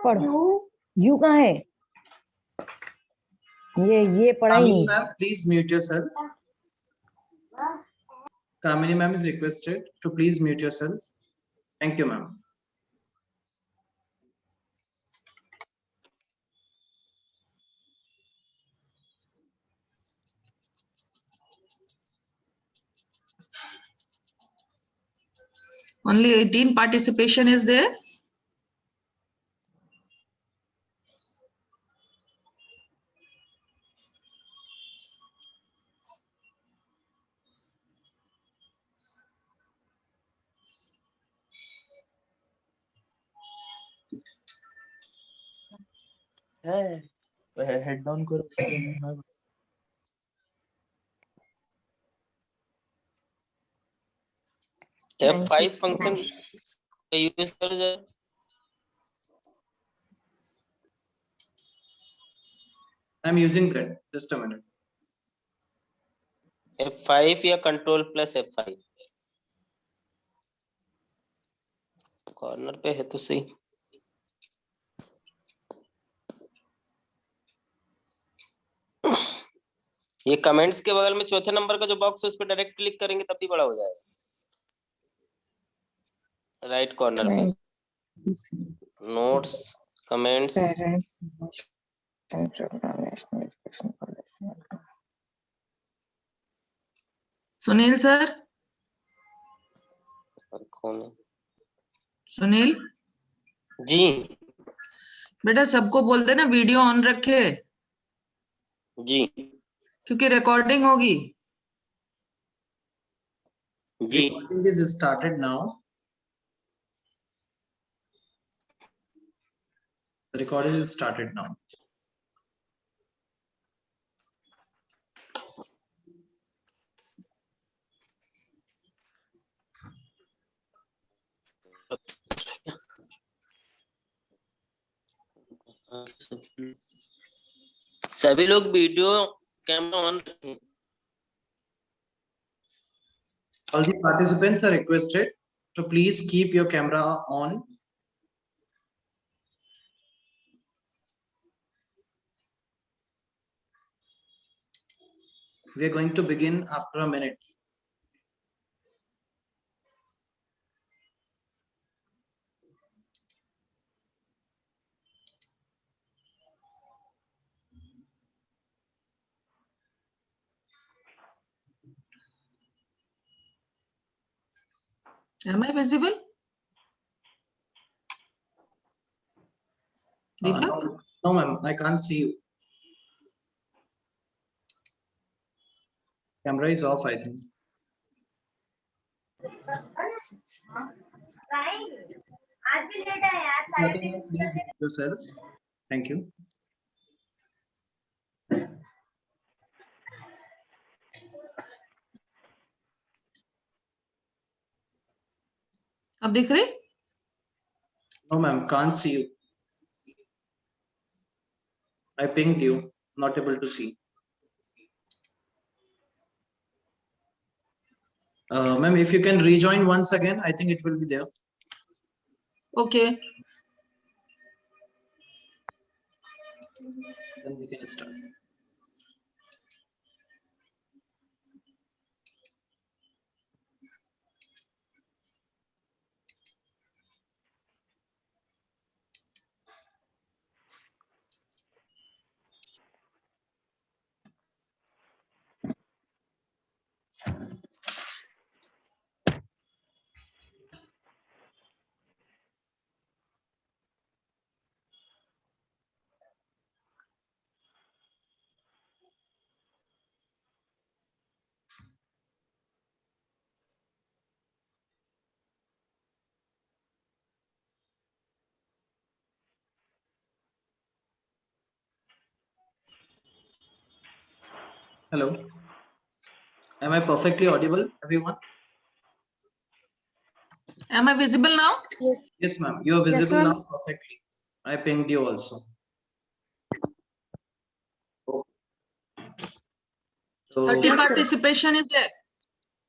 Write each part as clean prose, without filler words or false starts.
पढ़ो, यू कहाँ है? ये पढ़ा ही नहीं। Ma'am, please mute yourself. Kamini ma'am is requested to please mute yourself. Thank you, ma'am. Only 18 participation is there. Head down करो। F5 function use कर जाए। I'm using that. Just a minute. F5 या control plus F5 corner पे है तो सही। ये comments के बगल में चौथे नंबर का जो बॉक्स है उस पर डायरेक्ट क्लिक करेंगे तब भी बड़ा हो जाएगा। राइट कॉर्नर पे नोट्स कमेंट्स सुनील सर, कौन है? सुनील जी बेटा सबको बोल देना वीडियो ऑन रखे जी क्योंकि रिकॉर्डिंग होगी। जी Recording is started now. The recording is started now. सभी लोग वीडियो कैमरा ऑन रखें। All the participants are requested to please keep your camera on. We are going to begin after a minute. Am I visible? Deepak? No, ma'am, I can't see you. Camera is off, I think. Nothing, please mute yourself. Thank you. अब दिख रहे? No, ma'am, can't see you. I pinged you, not able to see. Ma'am, if you can rejoin once again, I think it will be there. Okay. Then we can start. Hello. Am I perfectly audible, everyone? Am I visible now? Yes, ma'am. You are visible ma'am. now perfectly. I pinged you also. So, 30 participation is there.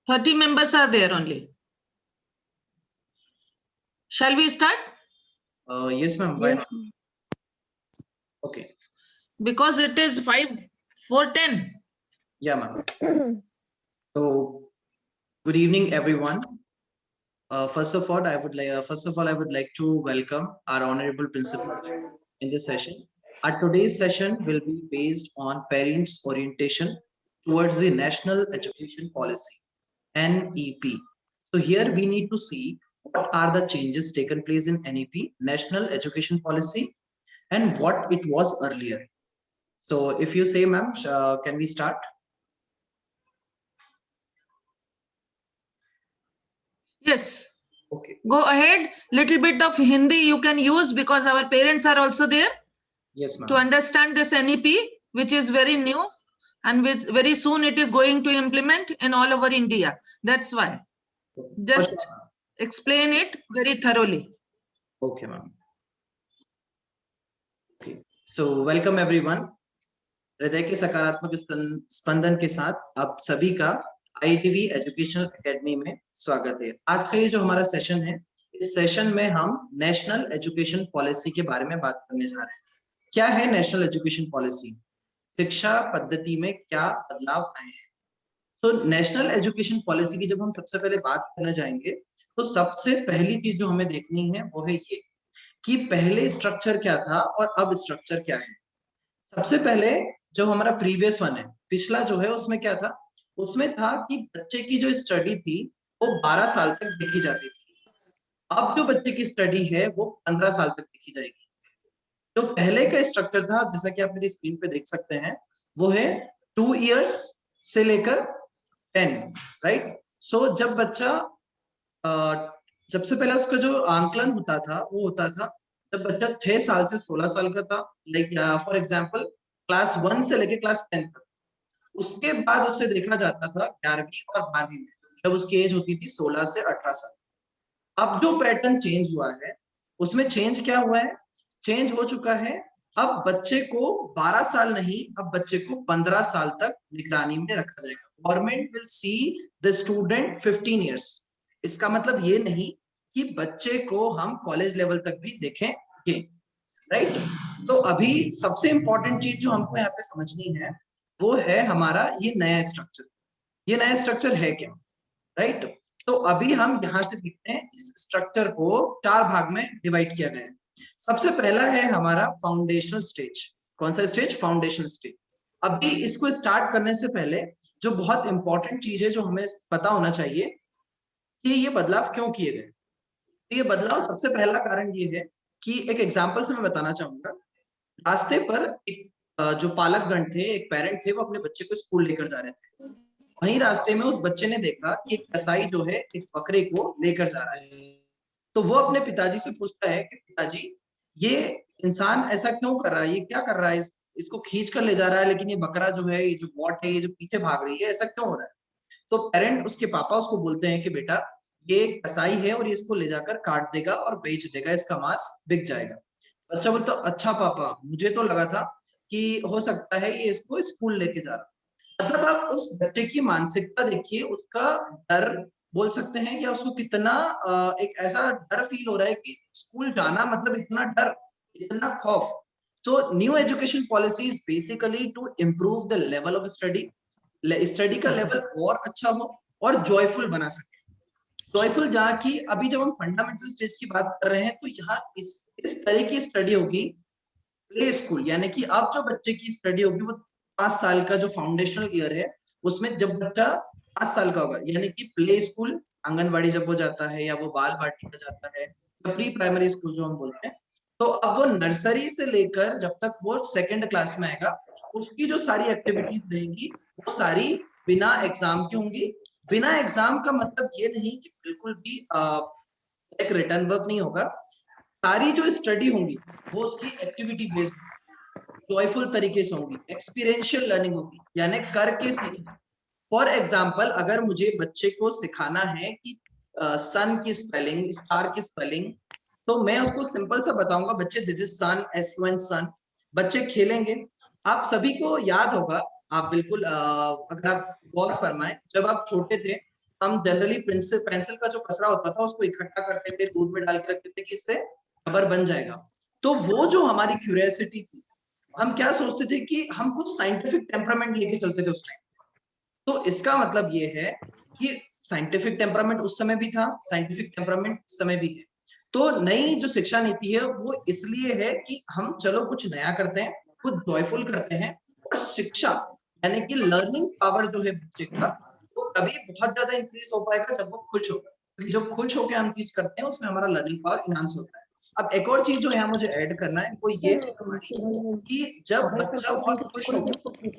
30 members are there only. Shall we start? Yes, ma'am. Why Yes. not? Okay. Because it is 5 4 10. Yeah, ma'am. So, good evening, everyone. First of all, I would like to welcome our honorable principal in this session. Our today's session will be based on parents' orientation towards the National Education Policy, NEP. So here we need to see what are the changes taken place in NEP, National Education Policy, and what it was earlier. So if you say, ma'am, can we start? Yes, Okay. go ahead. Little bit of Hindi you can use because our parents are also there Yes, to ma'am. understand this NEP, which is very new and which very soon it is going to implement in all over India. That's why. Okay. Just Sure, ma'am. explain it very thoroughly. Okay, ma'am. Okay. So welcome everyone. हृदय के सकारात्मक स्पंदन के साथ आप सभी का ITV educational academy में स्वागत है। आज का ये जो हमारा सेशन है, इस सेशन में हम नेशनल एजुकेशन पॉलिसी के बारे में बात करने जा रहे हैं। क्या है नेशनल एजुकेशन पॉलिसी? शिक्षा पद्धति में क्या बदलाव आए हैं? तो नेशनल एजुकेशन पॉलिसी की जब हम सबसे पहले बात करने जाएंगे, तो सबसे पहली चीज जो हमें देखनी है वो है ये कि पहले स्ट्रक्चर क्या था और अब स्ट्रक्चर क्या है। सबसे पहले जो हमारा प्रीवियस वन है, पिछला जो है, उसमें क्या था? उसमें था कि बच्चे की जो स्टडी थी वो 12 साल तक देखी जाती थी। अब जो बच्चे की स्टडी है वो 15 साल तक देखी जाएगी। जो पहले का स्ट्रक्चर था, जैसा कि आप मेरी स्क्रीन पे देख सकते हैं, वो है 2 इयर्स से लेकर 10, राइट? सो जब बच्चा जब से पहले उसका जो आंकलन होता था वो होता था जब बच्चा 6 साल से 16 साल का था, लाइक फॉर एग्जांपल क्लास 1 से लेकर क्लास 10 तक। उसके बाद उसे देखा जाता था 11वीं और 12वीं में, जब उसकी एज होती थी 16 से 18 साल। अब जो पैटर्न चेंज हुआ है, उसमें चेंज क्या हुआ है? चेंज हो चुका है, अब बच्चे को 12 साल नहीं, अब बच्चे को 15 साल तक निगरानी में रखा जाएगा। Government will see the student 15 years. इसका मतलब ये नहीं कि बच्चे को हम कॉलेज लेवल तक भी देखेंगे, राइट? तो अभी सबसे इंपॉर्टेंट चीज जो हमको यहाँ पे समझनी है वो है हमारा ये नया स्ट्रक्चर। ये नया स्ट्रक्चर है क्या, राइट? तो अभी हम यहाँ से देखते हैं, इस स्ट्रक्चर को 4 भाग में डिवाइड किया गया है। सबसे पहला है हमारा फाउंडेशनल स्टेज। कौन सा स्टेज? Foundational stage. अभी इसको स्टार्ट करने से पहले जो बहुत इंपॉर्टेंट चीज है जो हमें पता होना चाहिए कि ये बदलाव क्यों किए गए। तो ये बदलाव सबसे पहला कारण ये है कि एक एग्जांपल से मैं बताना चाहूंगा। रास्ते पर एक जो पालकगण थे, एक पेरेंट थे, वो अपने बच्चे को स्कूल लेकर जा रहे थे। वहीं रास्ते में उस बच्चे ने देखा कि एक कसाई जो है एक बकरे को लेकर जा रहा है। तो वो अपने पिताजी से पूछता है कि पिताजी, ये इंसान ऐसा क्यों कर रहा है? ये क्या कर रहा है? इसको खींच कर ले जा रहा है, लेकिन ये बकरा जो है, ये जो वॉट है, ये जो पीछे भाग रही है, ऐसा क्यों हो रहा है? तो पेरेंट, उसके पापा उसको बोलते हैं कि बेटा, ये कसाई है और ये इसको ले जाकर काट देगा और बेच देगा, इसका मांस बिक जाएगा। बच्चा बोलता, अच्छा पापा, मुझे तो लगा था कि हो सकता है ये इसको स्कूल लेके जा रहा। मतलब आप उस बच्चे की मानसिकता देखिए, उसका डर बोल सकते हैं, या उसको कितना एक ऐसा डर फील हो रहा है कि स्कूल जाना मतलब इतना डर, इतना खौफ। So new education policy is basically to improve the level of study, study का लेवल और अच्छा हो और जॉयफुल बना सके। जॉयफुल जहाँ की, अभी जब हम फंडामेंटल स्टेज की बात कर रहे हैं तो यहाँ इस तरह की स्टडी होगी प्ले स्कूल, यानी कि अब जो बच्चे की स्टडी होगी वो 5 साल का जो फाउंडेशनल ईयर है, उसमें जब बच्चा 5 साल का होगा, यानी कि प्ले स्कूल, आंगनबाड़ी जब वो जाता है, या वो बाल वाटिका जाता है, या प्री प्राइमरी स्कूल जो हम बोलते हैं, तो अब वो नर्सरी से लेकर जब तक वो 2nd क्लास में आएगा, उसकी जो सारी एक्टिविटीज रहेंगी वो सारी बिना एग्जाम की होंगी। बिना एग्जाम का मतलब ये नहीं कि बिल्कुल भी एक रिटर्न वर्क नहीं होगा। सारी जो स्टडी होंगी वो उसकी एक्टिविटी बेस्ड जॉयफुल तरीके से होंगी, एक्सपीरियंशियल लर्निंग होगी, यानी करके सीखना। फॉर एग्जाम्पल, अगर मुझे बच्चे को सिखाना है कि सन की स्पेलिंग, स्टार की स्पेलिंग, तो मैं उसको सिंपल सा बताऊंगा, बच्चे दिस इज सन, SUN सन। बच्चे खेलेंगे। आप सभी को याद होगा, आप बिल्कुल अगर आप गौर फरमाएं, जब आप छोटे थे, हम जनरली पेंसिल का जो कचरा होता था उसको इकट्ठा करते थे, दूध में डाल के रखते थे कि इससे रबर बन जाएगा। तो वो जो हमारी क्यूरियोसिटी थी, हम क्या सोचते थे कि हम कुछ साइंटिफिक टेम्परामेंट लेके चलते थे उस टाइम। तो इसका मतलब ये है कि साइंटिफिक टेम्परामेंट उस समय भी था, साइंटिफिक टेम्परामेंट इस समय भी है। तो नई जो शिक्षा नीति है वो इसलिए है कि हम चलो कुछ नया करते हैं, कुछ जॉयफुल करते हैं, और शिक्षा यानी कि लर्निंग पावर जो है बच्चे का, वो कभी बहुत ज्यादा इंक्रीज हो पाएगा जब वो खुश होगा, क्योंकि जब खुश होकर हम चीज करते हैं उसमें हमारा लर्निंग पावर इनहांस होता है। अब एक और चीज जो है मुझे ऐड करना है वो ये है हमारी, कि जब बच्चा बहुत खुश होगा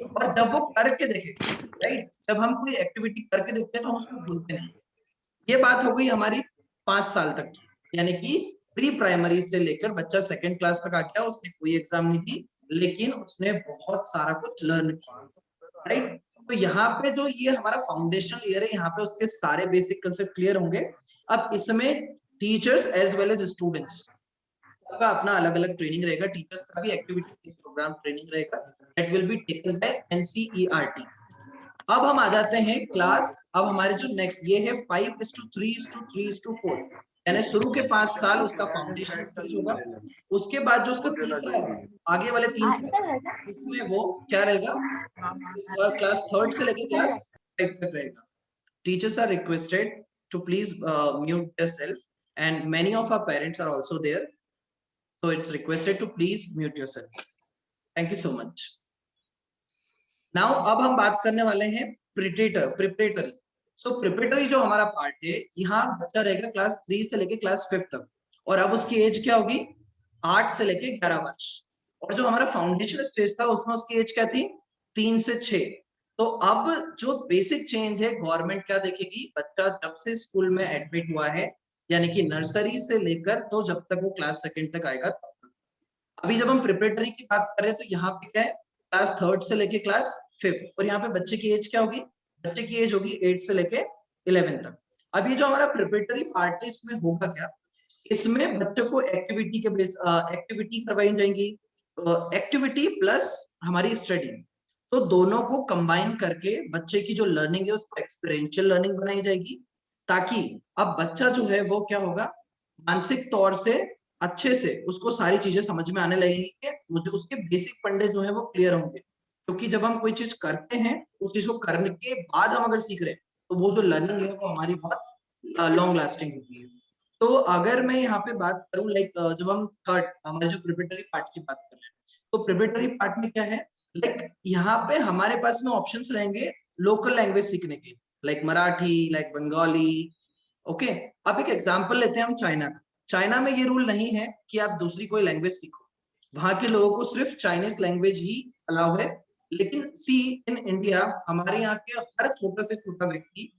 और जब वो करके देखेगा, राइट, जब हम कोई एक्टिविटी करके देखते हैं तो हम उसको भूलते नहीं। ये बात हो गई हमारी 5 साल तक की, यानी कि प्री प्राइमरी से लेकर बच्चा 2nd क्लास तक आ गया, उसने कोई एग्जाम नहीं दी लेकिन उसने बहुत सारा कुछ लर्न किया, राइट। तो यहाँ पे जो ये हमारा फाउंडेशन ईयर है, यहाँ पे उसके सारे बेसिक कंसेप्ट क्लियर होंगे। अब इसमें teachers as well as students का अपना अलग अलग ट्रेनिंग रहेगा, टीचर्स का भी एक्टिविटी प्रोग्राम ट्रेनिंग रहेगा, that will be taken by NCERT. अब हम आ जाते हैं क्लास, अब हमारे जो नेक्स्ट ये है 5:3:3:4, यानी शुरू के 5 साल उसका फाउंडेशन स्टेज होगा। उसके बाद जो उसका तीसरा आगे वाले 3 साल उसमें वो क्या रहेगा, क्लास 3rd से लेकर क्लास 5 तक रहेगा। Teachers are requested to please mute yourself, and many of our parents are also there, so it's requested to please mute yourself. Thank you so much. Now अब हम बात करने वाले हैं प्रिपरेटरी। सो प्रिपरेटरी जो हमारा पार्ट है, यहाँ बच्चा रहेगा क्लास 3 से लेके क्लास 5 तक, और अब उसकी एज क्या होगी, 8 से लेके 11 वर्ष। और जो हमारा फाउंडेशन स्टेज था उसमें उसकी एज क्या थी, 3 से 6। तो अब जो बेसिक चेंज है, गवर्नमेंट क्या देखेगी, बच्चा जब से स्कूल में एडमिट हुआ है, यानी कि नर्सरी से लेकर तो जब तक वो क्लास 2nd तक आएगा तब तक। अभी जब हम प्रिपरेटरी की बात करें तो यहाँ पे क्या है, क्लास 3rd से लेके क्लास 5th, और यहाँ पे बच्चे की एज क्या होगी, बच्चे की एज होगी 8 से लेके 11 तक। अभी जो हमारा प्रिपरेटरी पार्ट है इसमें होगा क्या, इसमें बच्चों को एक्टिविटी के बेस एक्टिविटी करवाई जाएंगी, एक्टिविटी प्लस हमारी स्टडी, तो दोनों को कंबाइन करके बच्चे की जो लर्निंग है उसको एक्सपीरियंशियल लर्निंग बनाई जाएगी, ताकि अब बच्चा जो है वो क्या होगा, मानसिक तौर से अच्छे से उसको सारी चीजें समझ में आने लगेगी, कि मुझे उसके बेसिक फंडे जो है वो क्लियर होंगे। क्योंकि जब हम कोई चीज करते हैं उस चीज को करने के बाद हम अगर सीख रहे हैं तो वो जो लर्निंग है वो हमारी बहुत लॉन्ग लास्टिंग होती है। तो अगर मैं यहाँ पे बात करूं, लाइक जब हम थर्ड हमारे जो प्रिपरेटरी पार्ट की बात कर रहे हैं, तो प्रिपरेटरी पार्ट में क्या है, लाइक यहाँ पे हमारे पास में ऑप्शंस रहेंगे लोकल लैंग्वेज सीखने के, like Marathi, like Bengali. Okay, अब एक एग्जांपल लेते हैं हम चाइना का। चाइना में ये रूल नहीं है कि आप दूसरी कोई लैंग्वेज सीखो, वहां के लोगों को सिर्फ चाइनीज लैंग्वेज ही अलाउ है। लेकिन सी इन इंडिया हमारे यहाँ के हर छोटा से छोटा व्यक्ति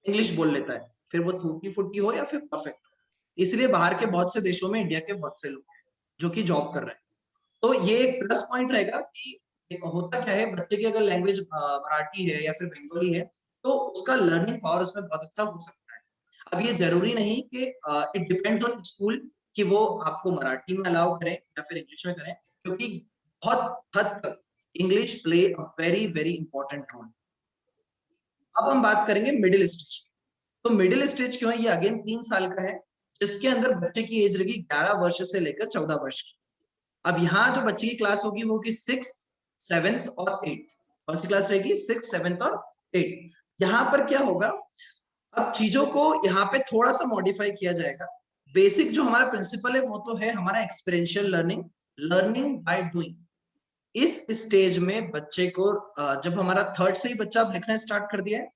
इंग्लिश बोल लेता है, फिर वो टूटी फूटी हो या फिर परफेक्ट हो। इसलिए बाहर के बहुत से देशों में इंडिया के बहुत से लोग हैं जो कि जॉब कर रहे हैं। तो ये एक प्लस पॉइंट रहेगा कि होता क्या है, बच्चे की अगर लैंग्वेज मराठी है या फिर बंगाली है तो उसका लर्निंग पावर उसमें बहुत अच्छा हो सकता है। अब ये जरूरी नहीं कि इट डिपेंड्स ऑन स्कूल कि वो आपको मराठी में अलाउ करें या फिर इंग्लिश में करें, क्योंकि बहुत हद तक English play a very very important role. अब हम बात करेंगे मिडिल स्टेज। तो मिडिल स्टेज क्यों है, ये अगेन 3 साल का है, जिसके अंदर बच्चे की एज रहेगी 11 वर्ष से लेकर 14 वर्ष की। अब यहाँ जो बच्चे की क्लास होगी वो होगी 6th, 7th और 8th। कौन सी क्लास रहेगी, 6th, 7th और 8th। यहाँ पर क्या होगा, अब चीजों को यहाँ पे थोड़ा सा मॉडिफाई किया जाएगा। बेसिक जो हमारा प्रिंसिपल है वो तो है हमारा experiential learning, learning by doing. इस स्टेज में बच्चे को जब हमारा 3rd से ही बच्चा अब लिखना स्टार्ट कर दिया है,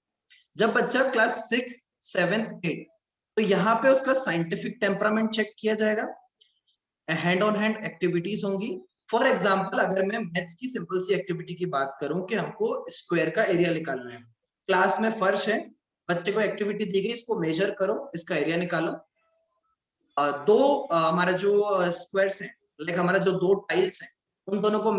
जब बच्चा क्लास 6, 7, 8, तो यहाँ पे उसका साइंटिफिक टेम्परामेंट चेक किया जाएगा, हैंड ऑन हैंड एक्टिविटीज होंगी। फॉर एग्जाम्पल अगर मैं मैथ्स की सिंपल सी एक्टिविटी की बात करूं कि हमको स्क्वायर का एरिया निकालना है, क्लास में फर्श है, बच्चे को एक्टिविटी दी गई, इसको मेजर करो, इसका एरिया निकालो। दो हमारा जो स्क्वायर्स हैं, लाइक हमारा जो 2 टाइल्स हैं, उन दोनों को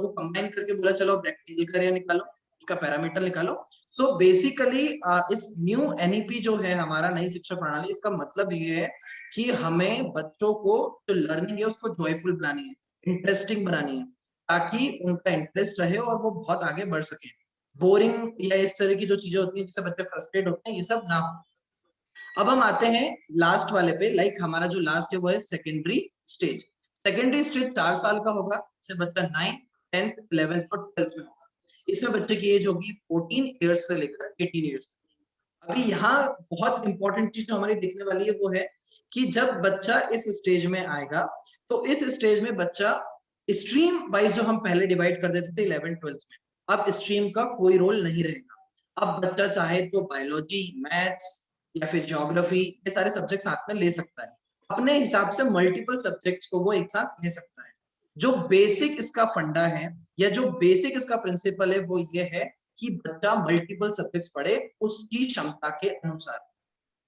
कंबाइन करके बोला चलो रेक्टेंगल का एरिया निकालो, इसका पैरामीटर निकालो। सो बेसिकली इस न्यू एनईपी जो है हमारा नई शिक्षा प्रणाली, इसका मतलब ये है कि हमें बच्चों को जो लर्निंग है उसको जॉयफुल बनानी है, इंटरेस्टिंग बनानी है, ताकि उनका इंटरेस्ट रहे और वो बहुत आगे बढ़ सके। बोरिंग या इस तरह की जो चीजें होती हैं जिससे बच्चे फ्रस्ट्रेट होते हैं, ये सब ना हो। अब हम आते हैं लास्ट वाले पे, लाइक हमारा जो लास्ट है वो है सेकेंडरी स्टेज। सेकेंडरी स्टेज 4 साल का होगा, इसमें बच्चा 9th 10th 11th और 12th में होगा। इसमें बच्चे की एज होगी 14 ईयर्स से लेकर 18 ईयर्स तक। अभी यहाँ बहुत इंपॉर्टेंट चीज जो हमारी देखने वाली है वो है कि जब बच्चा इस स्टेज में आएगा तो इस स्टेज में बच्चा स्ट्रीम वाइज जो हम पहले डिवाइड कर देते थे 11th 12th में, अब स्ट्रीम का कोई रोल नहीं रहेगा। अब बच्चा चाहे तो बायोलॉजी, मैथ्स या फिर ज्योग्राफी, ये सारे सब्जेक्ट साथ में ले सकता है। अपने हिसाब से मल्टीपल सब्जेक्ट्स को वो एक साथ ले सकता है। जो बेसिक इसका फंडा है या जो बेसिक इसका प्रिंसिपल है वो ये है कि बच्चा मल्टीपल सब्जेक्ट्स पढ़े उसकी क्षमता के अनुसार।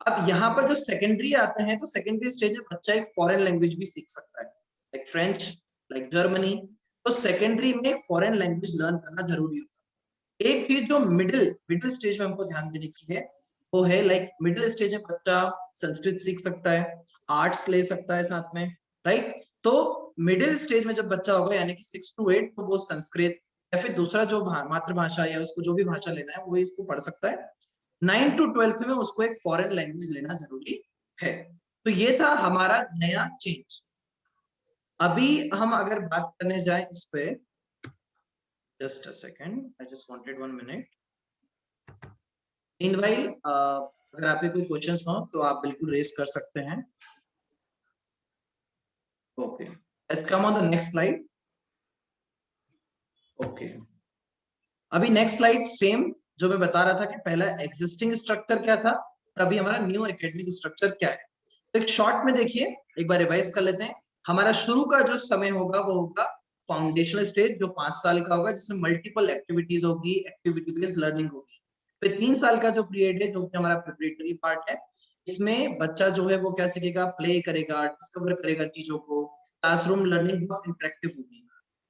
अब यहाँ पर जब सेकेंडरी आते हैं तो सेकेंडरी स्टेज में बच्चा एक फॉरेन लैंग्वेज भी सीख सकता है, लाइक फ्रेंच, लाइक जर्मनी। तो सेकेंडरी में एक फॉरेन लैंग्वेज लर्न करना जरूरी होता है। एक चीज जो मिडिल स्टेज में हमको ध्यान देने की है वो है, लाइक मिडिल स्टेज में बच्चा संस्कृत सीख सकता है, आर्ट्स ले सकता है साथ में, राइट। तो मिडिल स्टेज में जब बच्चा होगा यानी कि 6 to 8, तो वो संस्कृत या फिर दूसरा जो मातृभाषा या उसको जो भी भाषा लेना है वो इसको पढ़ सकता है। 9 to 12th में उसको एक फॉरेन लैंग्वेज लेना जरूरी है। तो ये था हमारा नया चेंज। अभी हम अगर बात करने जाए इस पे, just a second, I just wanted 1 minute। Meanwhile अगर आपके कोई क्वेश्चंस हो तो आप बिल्कुल रेज कर सकते हैं। Okay, let's come on the next slide. Okay, अभी नेक्स्ट स्लाइड सेम जो मैं बता रहा था कि पहला एग्जिस्टिंग स्ट्रक्चर क्या था, अभी हमारा न्यू एकेडमिक स्ट्रक्चर क्या है। तो एक शॉर्ट में देखिए, एक बार रिवाइज कर लेते हैं। हमारा शुरू का जो समय होगा वो होगा फाउंडेशनल स्टेज, जो 5 साल का होगा, जिसमें मल्टीपल एक्टिविटीज होगी, एक्टिविटी बेस्ड लर्निंग होगी। फिर 3 साल का जो पीरियड है जो कि हमारा प्रिपरेटरी पार्ट है, इसमें बच्चा जो है वो क्या सीखेगा, प्ले करेगा, डिस्कवर करेगा चीजों को, क्लासरूम लर्निंग बहुत इंटरेक्टिव होगी।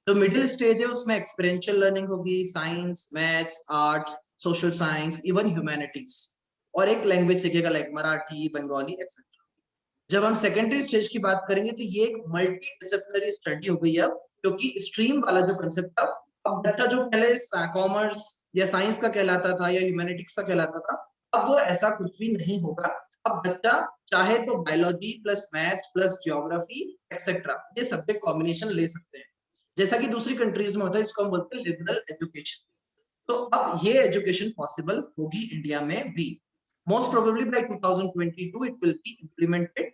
जो मिडिल स्टेज है उसमें एक्सपीरियंशियल लर्निंग होगी, science, maths, arts, social science, even humanities, और एक लैंग्वेज सीखेगा लाइक मराठी, बंगाली एक्सेट्रा। जब हम सेकेंडरी स्टेज की बात करेंगे तो ये एक मल्टी डिसिप्लिनरी स्टडी हो गई है, क्योंकि स्ट्रीम वाला जो कंसेप्ट था, अब बच्चा जो पहले कॉमर्स या साइंस का कहलाता था या ह्यूमैनिटीज का कहलाता था, अब वो ऐसा कुछ भी नहीं होगा। अब बच्चा चाहे तो biology plus maths plus geography etcetera ये सब्जेक्ट कॉम्बिनेशन ले सकते हैं, जैसा कि दूसरी कंट्रीज में होता है, इसको हम बोलते हैं लिबरल एजुकेशन। तो अब ये एजुकेशन पॉसिबल होगी इंडिया में भी। Most probably by 2022 it will be implemented,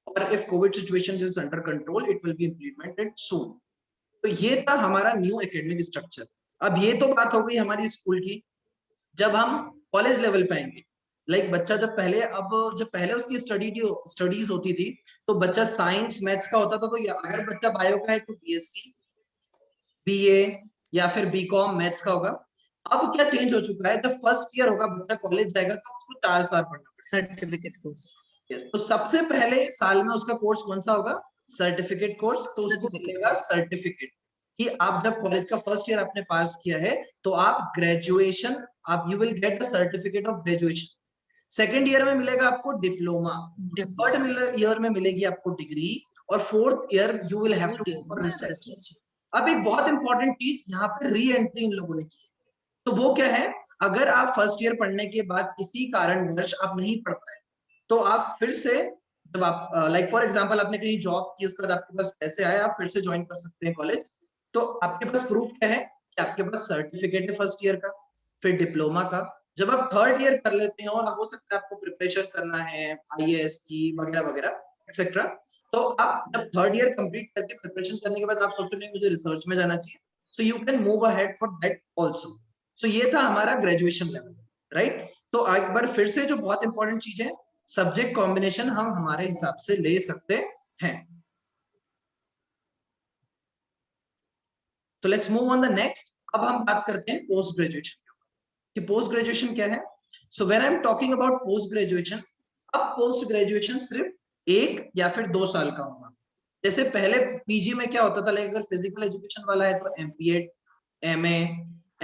और if covid situation is under control it will be implemented soon. तो ये था हमारा न्यू एकेडमिक स्ट्रक्चर। अब ये तो बात हो गई हमारी स्कूल की। जब हम कॉलेज लेवल पे आएंगे, लाइक बच्चा जब पहले उसकी स्टडीज होती थी तो बच्चा साइंस मैथ्स का होता था, तो अगर बच्चा बायो का है तो बीएससी, बीए या फिर बीकॉम मैथ्स का होगा। अब क्या चेंज हो चुका है, जब फर्स्ट ईयर होगा बच्चा कॉलेज जाएगा तो उसको 4 साल पढ़ना पड़ेगा, सर्टिफिकेट कोर्स। तो सबसे पहले साल में उसका कोर्स कौन सा होगा, सर्टिफिकेट कोर्स। तो उसको मिलेगा सर्टिफिकेट कि आप जब कॉलेज का फर्स्ट ईयर आपने पास किया है तो आप ग्रेजुएशन, आप you will get the certificate of graduation. Second year में मिलेगा आपको डिप्लोमा, थर्ड ईयर में मिलेगी आपको डिग्री, और fourth year you will have to for research. अब एक बहुत इंपॉर्टेंट चीज यहाँ पे री एंट्री इन लोगों ने की है, तो वो क्या है, अगर आप फर्स्ट ईयर पढ़ने के बाद किसी कारणवश आप नहीं पढ़ पाए तो आप फिर से, जब आप लाइक फॉर एग्जांपल आपने कहीं जॉब की, उसके बाद आपके पास पैसे आए, आप फिर से ज्वाइन कर सकते हैं कॉलेज। तो आपके पास प्रूफ क्या है कि आपके पास सर्टिफिकेट है फर्स्ट ईयर का, फिर डिप्लोमा का। जब आप थर्ड ईयर कर लेते हैं और हो सकता है आपको प्रिपरेशन करना है आईएएस की वगैरह वगैरह एक्सेट्रा, तो आप जब थर्ड ईयर कंप्लीट करके प्रिपरेशन करने के बाद आप सोचो नहीं मुझे रिसर्च में जाना चाहिए, so you can move ahead for that also. सो ये था हमारा ग्रेजुएशन लेवल, राइट। तो एक बार फिर से जो बहुत इंपॉर्टेंट चीज है, सब्जेक्ट कॉम्बिनेशन हम हमारे हिसाब से ले सकते हैं। तो let's move on the next. अब हम बात करते हैं पोस्ट ग्रेजुएशन कि पोस्ट ग्रेजुएशन क्या है। So when I am talking about post graduation, अब पोस्ट ग्रेजुएशन सिर्फ 1 या फिर 2 साल का होगा। जैसे पहले पीजी में क्या होता था, लाइक अगर फिजिकल एजुकेशन वाला है तो एमपीएड, एमए,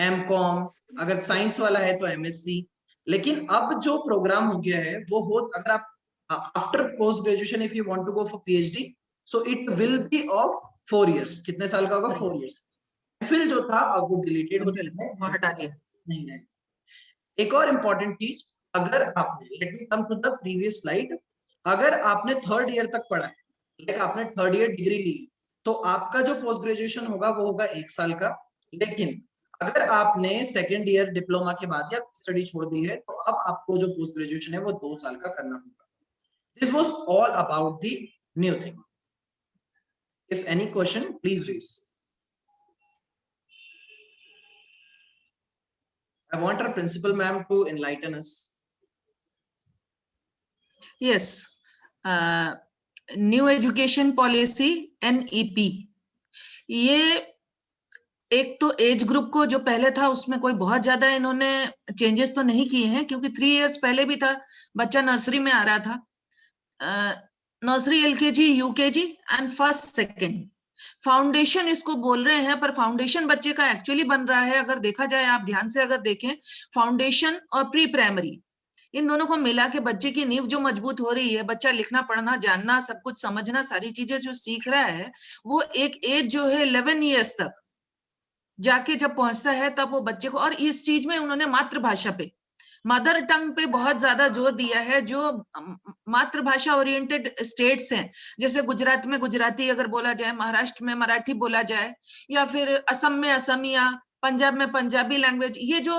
एमकॉम, अगर साइंस वाला है तो एमएससी। लेकिन अब जो प्रोग्राम हो गया है वो हो, अगर आप after post graduation if you want to go for PhD, so it will be of 4 years. कितने साल का होगा, 4 इयर्स। फिर जो था अब वो डिलीटेड हो गया, हटा दिया। नहीं है। एक और इंपॉर्टेंट चीज, अगर आपने, let me come to the previous slide, अगर आपने 3rd ईयर तक पढ़ा है, लाइक आपने 3rd ईयर डिग्री ली, तो आपका जो पोस्ट ग्रेजुएशन होगा वो होगा 1 साल का। लेकिन अगर आपने 2nd ईयर डिप्लोमा के बाद या स्टडी छोड़ दी है, तो अब आपको जो पोस्ट ग्रेजुएशन है वो 2 साल का करना होगा। This was all about the new thing. If any question please raise. I want our principal ma'am to enlighten us. Yes, new education policy NEP, ये एक तो एज ग्रुप को जो पहले था उसमें कोई बहुत ज्यादा इन्होंने चेंजेस तो नहीं किए हैं, क्योंकि 3 इयर्स पहले भी था, बच्चा नर्सरी में आ रहा था, nursery LKG UKG and 1st 2nd foundation इसको बोल रहे हैं, पर फाउंडेशन बच्चे का एक्चुअली बन रहा है, अगर देखा जाए, आप ध्यान से अगर देखें, फाउंडेशन और प्री प्राइमरी इन दोनों को मिला के बच्चे की नींव जो मजबूत हो रही है, बच्चा लिखना पढ़ना जानना सब कुछ समझना सारी चीजें जो सीख रहा है, वो एक एज जो है 11 इयर्स तक जाके जब पहुंचता है तब वो बच्चे को, और इस चीज में उन्होंने मातृभाषा पे, मदर टंग पे बहुत ज्यादा जोर दिया है। जो मातृभाषा ओरिएंटेड स्टेट्स हैं, जैसे गुजरात में गुजराती अगर बोला जाए, महाराष्ट्र में मराठी बोला जाए, या फिर असम में असमिया, पंजाब में पंजाबी लैंग्वेज, ये जो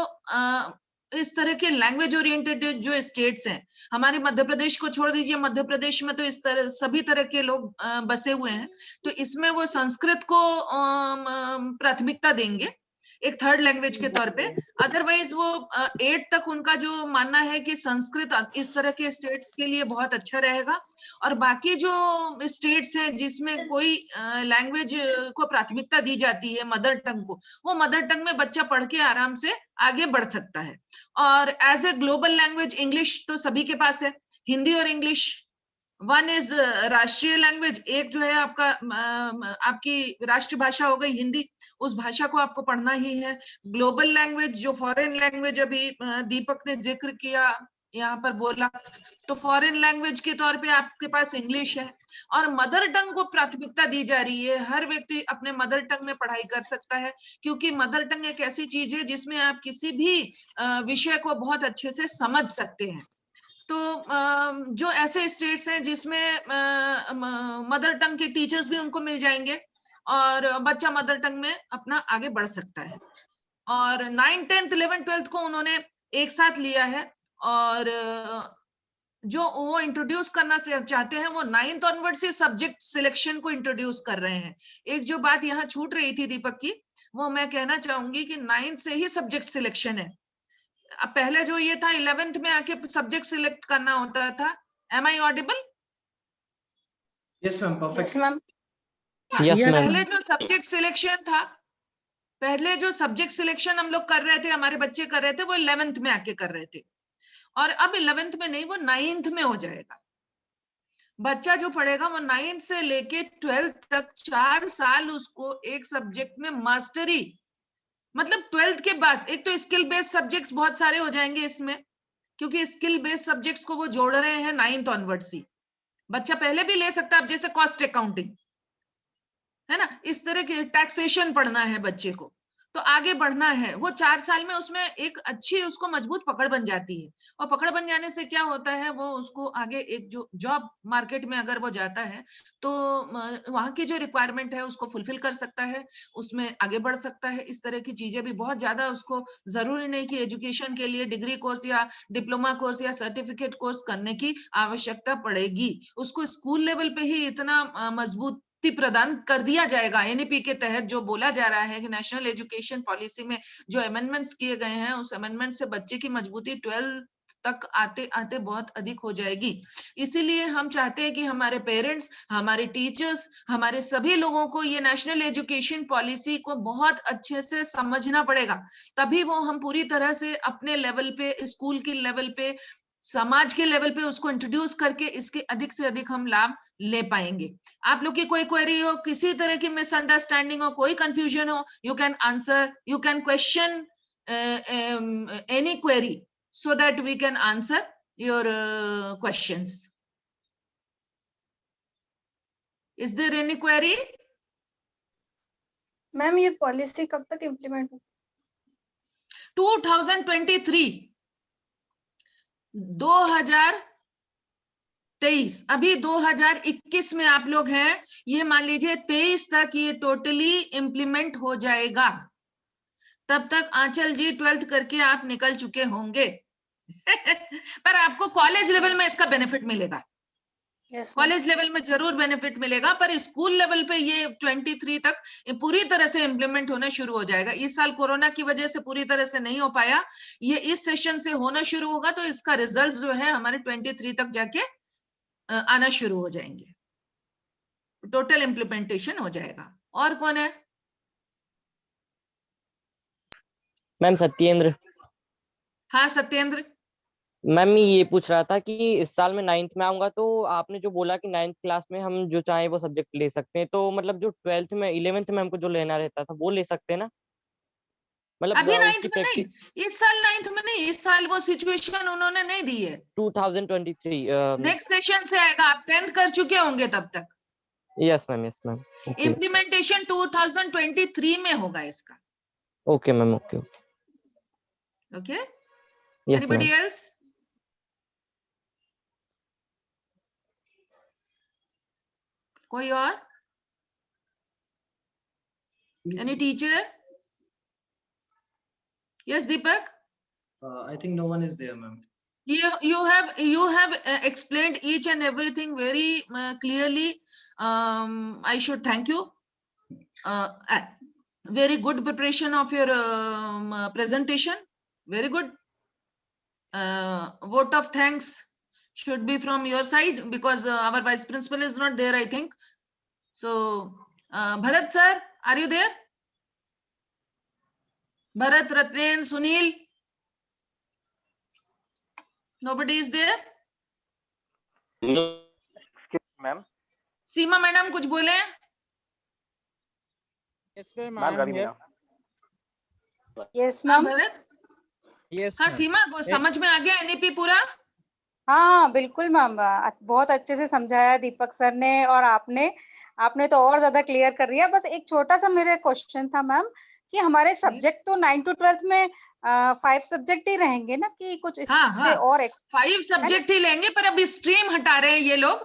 इस तरह के लैंग्वेज ओरिएंटेड जो स्टेट्स हैं, हमारे मध्य प्रदेश को छोड़ दीजिए, मध्य प्रदेश में तो इस तरह सभी तरह के लोग बसे हुए हैं, तो इसमें वो संस्कृत को प्राथमिकता देंगे एक 3rd लैंग्वेज के तौर पे। अदरवाइज वो 8 तक उनका जो मानना है कि संस्कृत इस तरह के स्टेट्स के लिए बहुत अच्छा रहेगा, और बाकी जो स्टेट्स हैं जिसमें कोई लैंग्वेज को प्राथमिकता दी जाती है मदर टंग को, वो मदर टंग में बच्चा पढ़ के आराम से आगे बढ़ सकता है। और as a global language English तो सभी के पास है, हिंदी और इंग्लिश, वन इज राष्ट्रीय लैंग्वेज, एक जो है आपका आपकी राष्ट्रीय भाषा हो गई हिंदी, उस भाषा को आपको पढ़ना ही है। ग्लोबल लैंग्वेज जो फॉरेन लैंग्वेज अभी दीपक ने जिक्र किया यहाँ पर बोला, तो फॉरेन लैंग्वेज के तौर पे आपके पास इंग्लिश है, और मदर टंग को प्राथमिकता दी जा रही है। हर व्यक्ति अपने मदर टंग में पढ़ाई कर सकता है, क्योंकि मदर टंग एक ऐसी चीज है जिसमें आप किसी भी विषय को बहुत अच्छे से समझ सकते हैं। तो जो ऐसे स्टेट्स हैं जिसमें मदर टंग के टीचर्स भी उनको मिल जाएंगे, और बच्चा मदर टंग में अपना आगे बढ़ सकता है। और 9th 10th 11th 12th को उन्होंने एक साथ लिया है, और जो वो इंट्रोड्यूस करना चाहते हैं वो 9th ऑनवर्ड से सब्जेक्ट सिलेक्शन को इंट्रोड्यूस कर रहे हैं। एक जो बात यहाँ छूट रही थी दीपक की, वो मैं कहना चाहूंगी कि 9th से ही सब्जेक्ट सिलेक्शन है। अब पहले जो ये था 11th में आके सब्जेक्ट सिलेक्ट करना होता था। Am I audible? Yes ma'am, perfect. Yes, ma'am. Yes, ma'am. पहले जो सब्जेक्ट सिलेक्शन था, पहले जो सब्जेक्ट सिलेक्शन हम लोग कर रहे थे, हमारे बच्चे कर रहे थे, वो 11th में आके कर रहे थे, और अब 11th में नहीं, वो 9th में हो जाएगा। बच्चा जो पढ़ेगा वो 9th से लेके 12th तक 4 साल उसको एक सब्जेक्ट में मास्टरी, मतलब 12th के बाद एक तो स्किल बेस्ड सब्जेक्ट्स बहुत सारे हो जाएंगे इसमें, क्योंकि स्किल बेस्ड सब्जेक्ट्स को वो जोड़ रहे हैं 9th ऑनवर्ड्स ही। बच्चा पहले भी ले सकता है, जैसे कॉस्ट अकाउंटिंग है ना, इस तरह के टैक्सेशन पढ़ना है बच्चे को, तो आगे बढ़ना है, वो 4 साल में उसमें एक अच्छी उसको मजबूत पकड़ बन जाती है। और पकड़ बन जाने से क्या होता है, वो उसको आगे एक जो जॉब मार्केट में अगर वो जाता है तो वहां की जो रिक्वायरमेंट है उसको फुलफिल कर सकता है, उसमें आगे बढ़ सकता है। इस तरह की चीजें भी बहुत ज्यादा, उसको जरूरी नहीं कि एजुकेशन के लिए डिग्री कोर्स या डिप्लोमा कोर्स या सर्टिफिकेट कोर्स करने की आवश्यकता पड़ेगी, उसको स्कूल लेवल पे ही इतना मजबूत प्रदान कर दिया जाएगा। एनईपी के तहत जो बोला जा रहा है कि नेशनल एजुकेशन पॉलिसी में जो अमेंडमेंट्स किए गए हैं, उस अमेंडमेंट से बच्चे की मजबूती 12 तक आते आते बहुत अधिक हो जाएगी। इसीलिए हम चाहते हैं कि हमारे पेरेंट्स, हमारे टीचर्स, हमारे सभी लोगों को ये नेशनल एजुकेशन पॉलिसी को बहुत अच्छे से समझना पड़ेगा, तभी वो हम पूरी तरह से अपने लेवल पे, स्कूल के लेवल पे, समाज के लेवल पे उसको इंट्रोड्यूस करके इसके अधिक से अधिक हम लाभ ले पाएंगे। आप लोग की कोई क्वेरी हो, किसी तरह की मिसअंडरस्टैंडिंग हो, कोई कंफ्यूजन हो, you can answer, you can question any query so that we can answer your questions. Is there any query? Ma'am ये पॉलिसी कब तक इम्प्लीमेंट हो? 2023 2023, अभी 2021 में आप लोग हैं, ये मान लीजिए 23 तक ये टोटली इम्प्लीमेंट हो जाएगा। तब तक आंचल जी 12th करके आप निकल चुके होंगे। पर आपको कॉलेज लेवल में इसका बेनिफिट मिलेगा, यस मैम। कॉलेज लेवल में जरूर बेनिफिट मिलेगा, पर स्कूल लेवल पे ये 23 तक पूरी तरह से इम्प्लीमेंट होना शुरू हो जाएगा। इस साल कोरोना की वजह से पूरी तरह से नहीं हो पाया, ये इस सेशन से होना शुरू होगा, तो इसका रिजल्ट जो है हमारे 23 तक जाके आना शुरू हो जाएंगे, टोटल इम्प्लीमेंटेशन हो जाएगा। और कौन है? मैम सत्येंद्र। हाँ सत्येंद्र। मैम मैं ये पूछ रहा था कि इस साल में 9th में आऊंगा, तो आपने जो बोला कि 9th क्लास में हम जो चाहे वो सब्जेक्ट ले सकते हैं, तो मतलब जो 12th में 11th में हमको जो लेना रहता था वो ले सकते हैं ना? मतलब अभी 9th उसकी में नहीं, इस साल 9th में नहीं, इस साल वो सिचुएशन उन्होंने नहीं दी है। 2023 नेक्स्ट सेशन से आएगा, आप 10th कर चुके होंगे तब तक। Yes ma'am, yes ma'am. Okay implementation 2023 में होगा इसका। Okay ma'am, okay okay. Okay? Yes Anybody ma'am. else? कोई और? Any teacher? Yes, Deepak? I think no one is there, ma'am. You have explained each and everything very clearly. I should thank you. Very good preparation of your presentation. Very good. Vote of thanks should be from your side, because our vice principal is not there, I think. So, Bharat sir, are you there? Bharat, Ratren, Sunil? Nobody is there? Ma'am. Seema madam कुछ बोले? Yes, ma'am. Ma'am I am Ravi here. Meena. Yes हाँ ma'am. Bharat? Yes, हाँ ma'am. सीमा, को समझ में आ गया NEP पूरा? हाँ बिल्कुल मैम, बहुत अच्छे से समझाया दीपक सर ने, और आपने तो और ज्यादा क्लियर कर दिया। बस एक छोटा सा मेरा क्वेश्चन था मैम, कि हमारे सब्जेक्ट तो 9 to 12 में 5 सब्जेक्ट ही रहेंगे ना, कि कुछ हाँ इससे हाँ, और 5 सब्जेक्ट ही लेंगे, पर अब स्ट्रीम हटा रहे हैं ये लोग,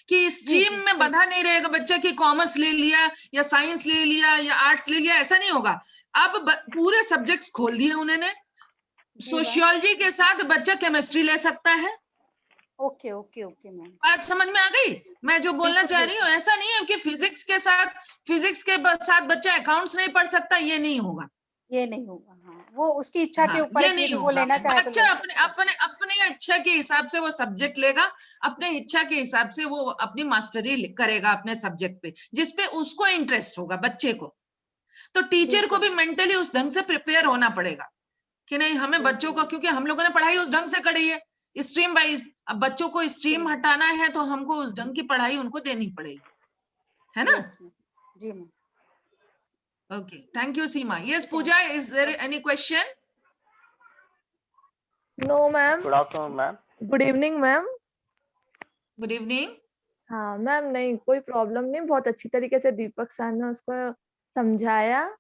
कि स्ट्रीम में बंधा नहीं रहेगा बच्चा कि कॉमर्स ले लिया या साइंस ले लिया या आर्ट्स ले लिया, ऐसा नहीं होगा। अब पूरे सब्जेक्ट्स खोल दिए उन्होंने। सोशियोलॉजी के साथ बच्चा केमिस्ट्री ले सकता है। Okay okay okay ma'am. बात समझ में आ गई मैं जो बोलना बिल्कुल, चाह रही हूँ? ऐसा नहीं है कि फिजिक्स के साथ बच्चा अकाउंट्स नहीं पढ़ सकता, ये नहीं होगा। ये नहीं होगा। हाँ, वो उसकी इच्छा के हाँ, ऊपर ये है कि नहीं यदि वो होगा। लेना चाहे तो बच्चा ले अपने सकता है। अपने अपने इच्छा के हिसाब से वो सब्जेक्ट लेगा, अपने इच्छा के हिसाब से वो अपनी मास्टरी करेगा अपने सब्जेक्ट पे, जिसपे उसको इंटरेस्ट होगा बच्चे को। तो टीचर को भी मेंटली उस ढंग से प्रिपेयर होना पड़ेगा कि नहीं, हमें बच्चों को, क्योंकि हम लोगों ने पढ़ाई उस ढंग से करी है स्ट्रीम वाइज, अब बच्चों को स्ट्रीम हटाना है तो हमको उस ढंग की पढ़ाई उनको देनी पड़ेगी, है ना? Yes ma'am. जी ma'am. Okay, thank you, Seema. Yes, Pooja, is there any question? No ma'am. Good afternoon ma'am. Good evening ma'am. Good evening. हाँ मैम, नहीं कोई प्रॉब्लम नहीं, बहुत अच्छी तरीके से दीपक सर ने उसको समझाया,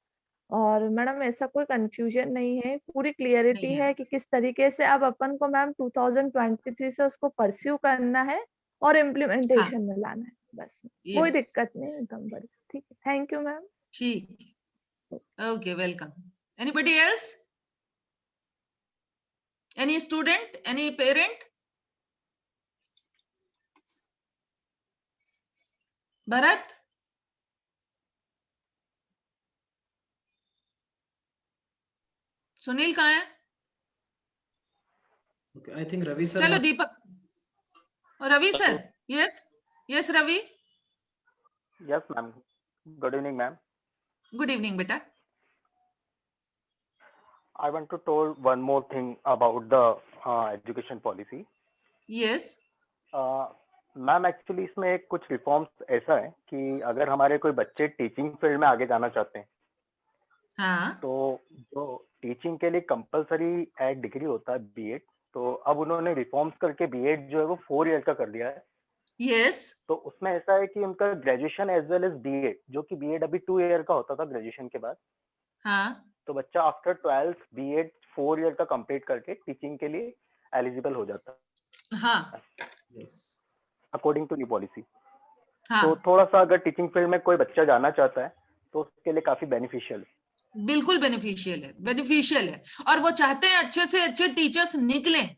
और मैडम ऐसा कोई कंफ्यूजन नहीं है, पूरी क्लियरिटी नहीं है। है कि किस तरीके से अब अपन को मैम 2023 से उसको परस्यू करना है और इम्प्लीमेंटेशन में लाना है, बस कोई Yes. दिक्कत नहीं, एकदम बढ़िया। ठीक है, थैंक यू मैम। ठीक। Okay, welcome. Anybody else? Any student? Any parent? Bharat? Sunil कहाँ है? Okay, I think Ravi sir. चलो Deepak. Ravi sir? Yes, yes Ravi. Yes ma'am. Good evening ma'am. Good evening बेटा। I want to tell one more thing about the education policy. Yes. Ma'am actually इसमें एक कुछ reforms ऐसा है कि अगर हमारे कोई बच्चे टीचिंग फील्ड में आगे जाना चाहते हैं, हाँ। तो जो टीचिंग के लिए कंपलसरी एक डिग्री होता है बीएड, तो अब उन्होंने रिफॉर्म्स करके बीएड जो है वो 4 ईयर का कर दिया है। Yes. तो उसमें ऐसा है कि उनका graduation as well as BEd, जो कि बीएड अभी 2 ईयर का होता था ग्रेजुएशन के बाद, हाँ। तो बच्चा आफ्टर 12th बीएड 4 ईयर का कंप्लीट करके टीचिंग के लिए एलिजिबल हो जाता है हाँ अकॉर्डिंग टू न्यू पॉलिसी। हाँ तो थोड़ा सा अगर टीचिंग फील्ड में कोई बच्चा जाना चाहता है तो उसके लिए काफी बेनिफिशियल है। बिल्कुल बेनिफिशियल है और वो चाहते हैं अच्छे से अच्छे टीचर्स निकलें,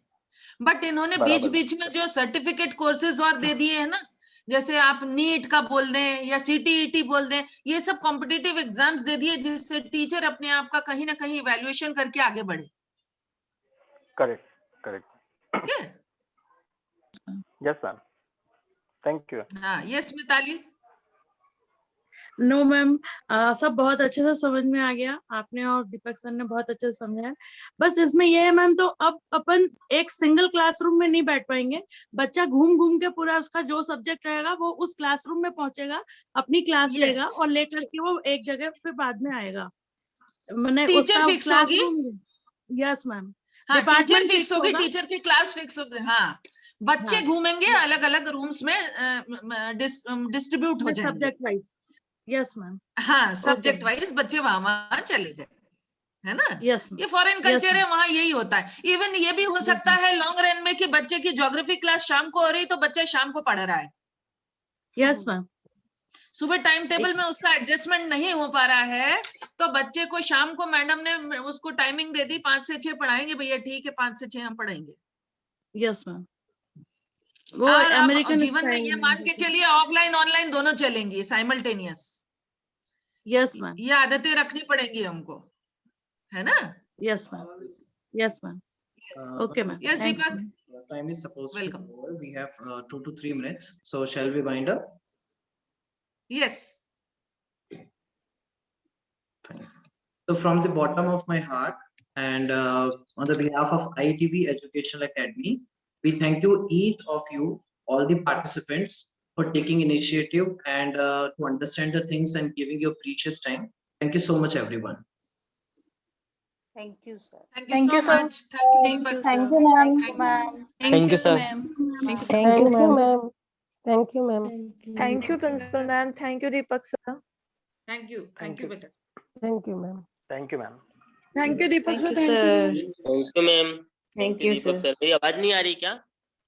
बट इन्होंने बीच बराबर। बीच में जो सर्टिफिकेट कोर्सेज और दे दिए हैं ना, जैसे आप नीट का बोल दें या सीटीईटी बोल दें, ये सब कॉम्पिटिटिव एग्जाम्स दे दिए जिससे टीचर अपने आप का कहीं ना कहीं इवैल्यूएशन करके आगे बढ़े। Correct correct. ठीक है? Yes ma'am, thank you. हाँ यस मिताली। नो मैम, सब बहुत अच्छे से समझ में आ गया, आपने और दीपक सर ने बहुत अच्छे से समझाया। बस इसमें यह है मैम, तो अब अपन एक सिंगल क्लासरूम में नहीं बैठ पाएंगे, बच्चा घूम घूम के पूरा उसका जो सब्जेक्ट रहेगा वो उस क्लासरूम में पहुंचेगा, अपनी क्लास Yes. लेगा और लेकर के वो एक जगह फिर बाद में आएगा। मैंने टीचर उसका फिक्स होगी। क्लासरूम, यस मैम, हाँ टीचर डिपार्टमेंट फिक्स होगी, होगा। टीचर की क्लास फिक्स होगी। हाँ बच्चे हाँ, घूमेंगे अलग अलग रूम्स में, डिस्ट्रीब्यूट हो जाएंगे। सब्जेक्ट वाइज, यस मैम, हाँ सब्जेक्ट ma'am. वाइज बच्चे वहां चले जाए, है ना? यस ये फॉरेन Yes, कल्चर है, ma'am. वहां यही होता है। इवन ये भी हो Yes, सकता है लॉन्ग रन में कि बच्चे की ज्योग्राफी क्लास शाम को हो रही तो बच्चा शाम को पढ़ रहा है, यस मैम, सुबह टाइम टेबल में उसका एडजस्टमेंट नहीं हो पा रहा है, तो बच्चे को शाम को मैडम ने उसको टाइमिंग दे दी 5 से 6 पढ़ाएंगे, भैया ठीक है 5 से 6 हम पढ़ाएंगे। यस मैम, वो और अब अमेरिकन जीवन में ये मान के चलिए ऑफलाइन ऑनलाइन दोनों चलेंगी साइमल्टेनियस। यस मैम, ये आदतें रखनी पड़ेंगी हमको, है ना? Yes ma'am, yes ma'am, okay ma'am, Yes, thanks Deepak. Ma'am. Time is supposed Welcome. to be over. We have 2 to 3 minutes. So shall we wind up? Yes. So from the bottom of my heart and on the behalf of ITV Educational Academy, we thank you each of you, all the participants, for taking initiative and to understand the things and giving your precious time. Thank you so much, everyone. Thank you, sir. Thank you so much. Thank you, Deepak. Thank you, ma'am. Thank you. Thank you, sir. Thank you, ma'am. Thank you, ma'am. Thank you, Principal Ma'am. Thank you, Deepak sir. Thank you. Thank you, beta. Thank you, ma'am. Thank you ma'am. Thank you, Deepak sir. Thank you ma'am. Thank you, Deepak sir, मेरी आवाज नहीं आ रही क्या?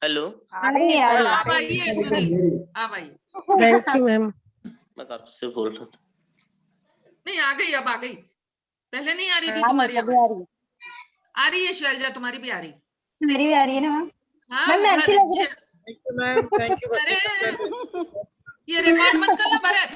Hello, आ रही है अब आ रही आइए है। सुनील, अब आइए। Thank you, ma'am. मैं आपसे बोल रहा था। नहीं आ गई, अब आ गई। पहले नहीं आ रही थी हाँ, तुम्हारी मुझे भी आ आवाज। रही है। आ रही है शैलजा, तुम्हारी भी आ रही। मेरी भी आ रही है ना मैम। हाँ मैम, मैं अच्छी लग रही Thank you, ma'am. Thank you, अरे sir. ये रिकॉर्ड मत करना भरत।